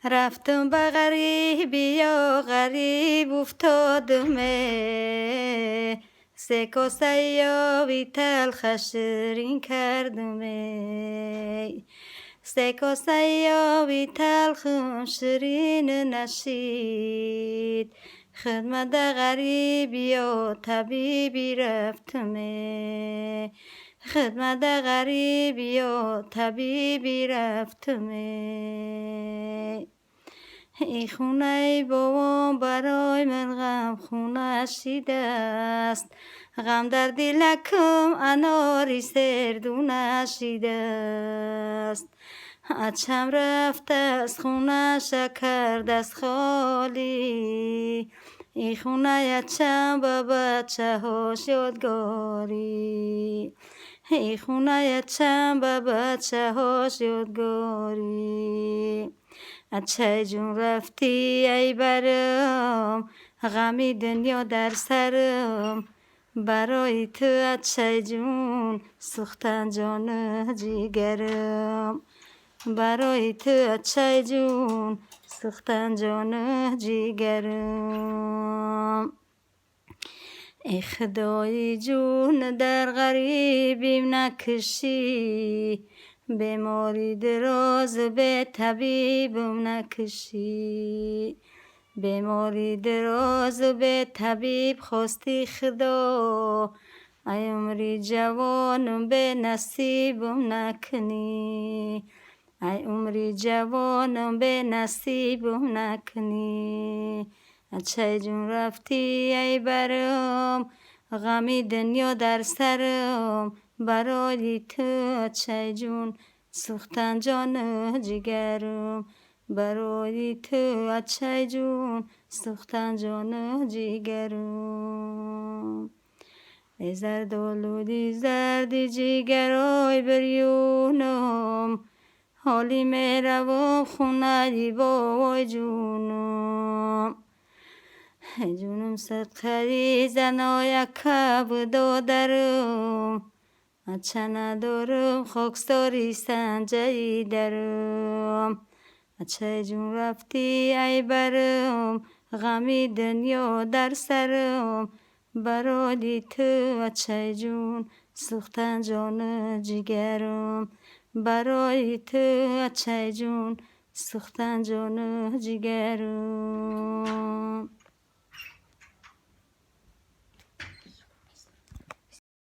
رفتم به غریبی یا غریب افتادم، سه کاسه یابی تلخ شیرین کردم، سه کاسه یابی تلخ شیرین نشید، خدمت غریبی و طبیبی رفتم، خدمت غریبی و طبیبی رفتم. ای خونه بابام برای من غم خونه شیده است، غم در دلکم اناری سردونه شیده است، اچم رفته از خونه شکر دست خالی، ای خونه اچم به بچه هاش یادگاری، ای خونه اچم به بچه هاش یادگاری. اچه جون رفتی ای برم، غمی دنیا در سرم، برای تو اچه جون سوختن جان جیگرم، برای تو اچه جون سوختن جان جیگرم. ای خدای جون در غریبیم نکشی، بیماری دراز به طبیبم نکشی، بیماری دراز به طبیب خواستی خدا، ای عمری جوانم به نصیبم نکنی، ای عمری جوانم به نصیبم نکنی. اچه جون رفتی ای برم، غمی دنیا در سرم، برای تو اچه جون سوختن جان جگرم، برای تو اچه جون سوختن جان جگرم. ای زرد آلودی زردی جگرای بریونم، حالی میروم خونه بای جونم، جونم صدقه زنای کب دادرم، اچه ندارم خاکستاری سنجه درم، اچه جون رفتی ای برم، غمی دنیا در سرم، برای تو اچه جون سوختن جان جگرم، برای تو اچه جون سوختن جان جگرم.